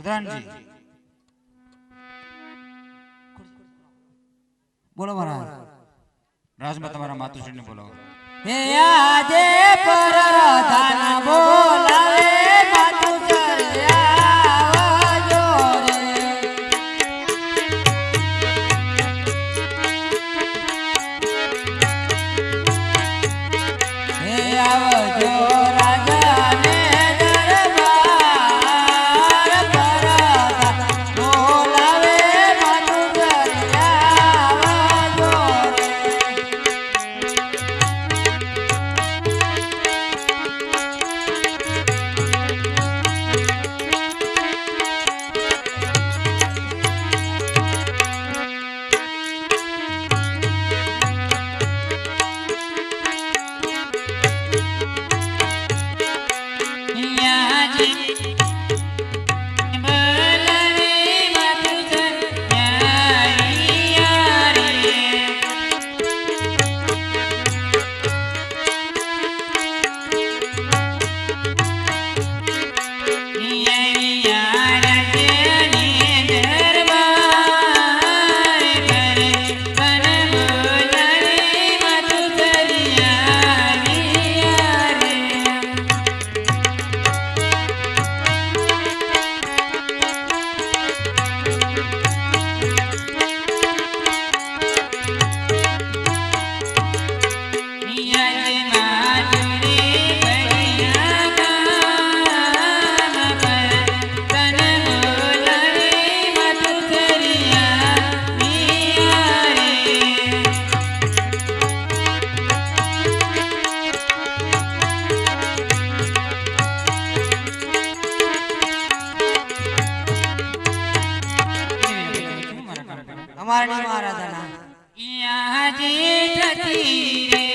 रुद्रान जी बोलो महाराज राज में तुम्हारा मातुश्री ने बोलो हे आजे पर राधा बोलावे मातुश्री आवजो रे हे आवजो हमारे महाराजा यहाँ जी थी रे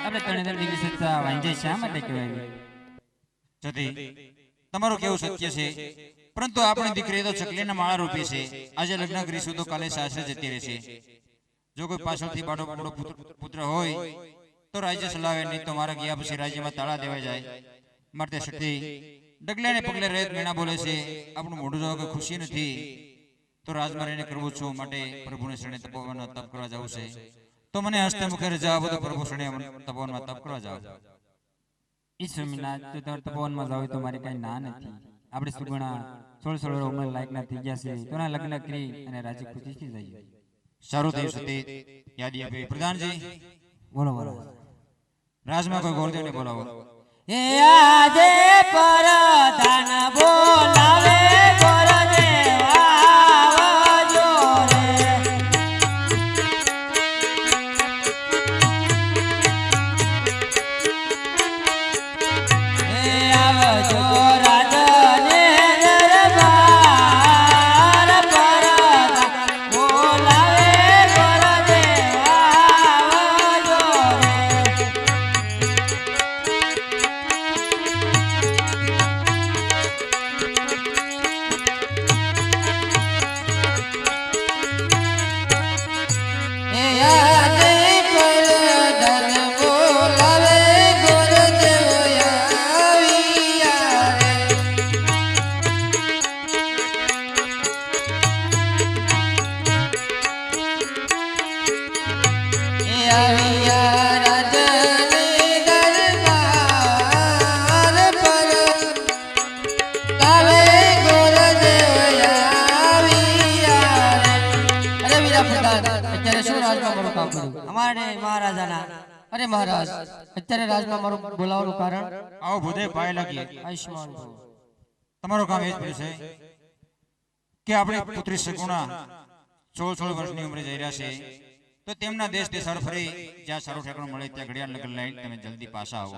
આપણે ત્રણે ડિગ્રી સત્તા વાંજે શા માટે કહેવાય? જતી તમારું કેવું સત્ય છે, પરંતુ આપણી દીકરી તો ચકલીના માળા રૂપી છે. આજે લગ્ન કરીશું તો કાલે સાસરે જતી રહેશે. જો કોઈ પાછળથી બાળો પુત્ર હોય તો રાજ્ય ચલાવે, નહીં તો મારા ગયા પછી રાજ્યમાં તાળા દેવાઈ જાય. માટે શક્તિ ડગલે ને પગલે રહેત મેણા બોલે છે. આપણું મોઢું જોવા કોઈ ખુશી નથી તો રાજમાં રહીને કરવું છું. માટે પ્રભુને શરણે તપોવનમાં તપ કરવા જવું છે. તો મને હસ્તે મુખે રજા આપો તો પ્રભુ શરણે તપોવનમાં તપ કરવા જાવ. ઈશ્વરના જો તમારે તપોવનમાં જાવ તો મારી કઈ ના નથી. આપણે સુગણા 16 ઉંમર લાયકના થઈ ગયા છે, તોના લગ્ન કરી અને રાજી ખુશીથી જઈએ. સારું થયું સતી યાદી આપી. પ્રધાનજી બોલો બોલો. રાજમાં કોઈ ગોરદેવને બોલાવો. એ આજે પરધાન બોલાવે ગોરદેવ આવજો રે. એ આવજો રાજને દરબાર પરધાન બોલાવે ગોરદેવ આવજો રે. અમારે મહારાજાના અરે મહારાજ અત્યારે રાજમાં મારું બોલાવવાનું કારણ આવો ભૂદેવ પાય લાગીએ. આયુષ્માન ભવ. તમારું કામ એ જ પડ્યું છે કે આપણી પુત્રી સગુણા 16 વર્ષની ઉંમરે જઈ રહ્યા છે, તો તેમના દેશ દેશાળ ફરી જ્યાં સારું ઠેકાણું મળે ત્યાં ઘડિયાળ લગ્ન લઈને તમે જલ્દી પાછા આવો.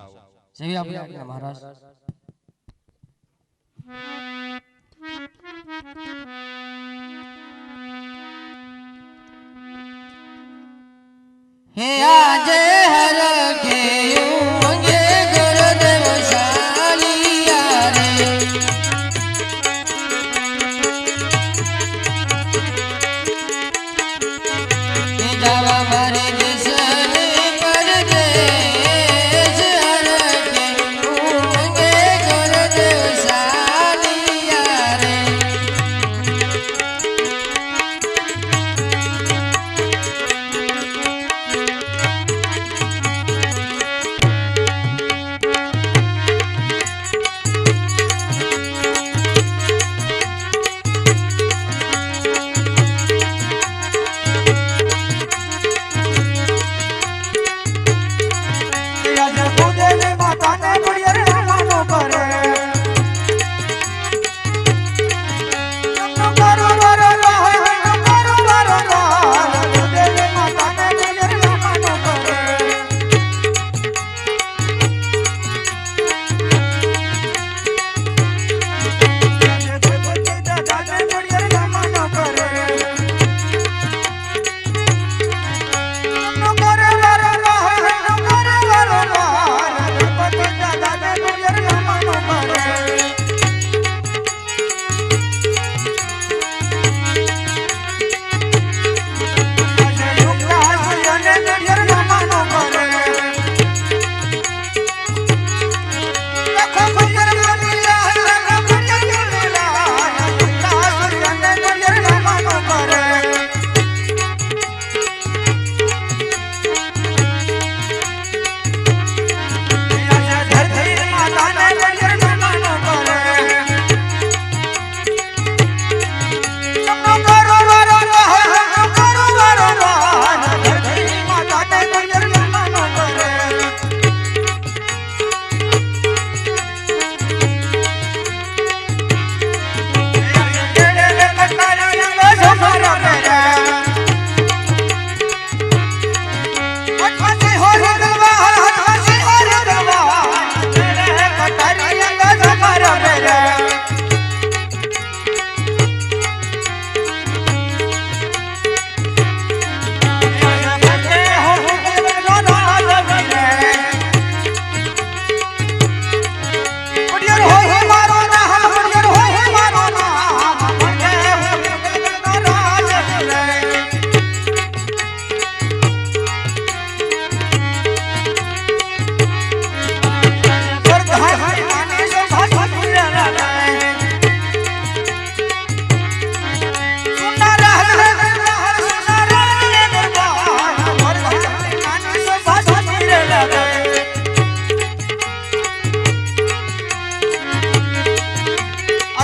જેવી આપણી આજ્ઞા મહારાજ. હે આજે હર કે ઉંગે ગુરુદેવ શાલિયા રે. હે જાવા મારે દેશને પરદેશ હર કે ઉંગે ગુરુદેવ શાલિયા રે.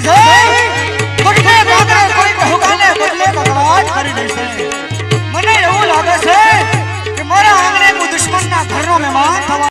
જય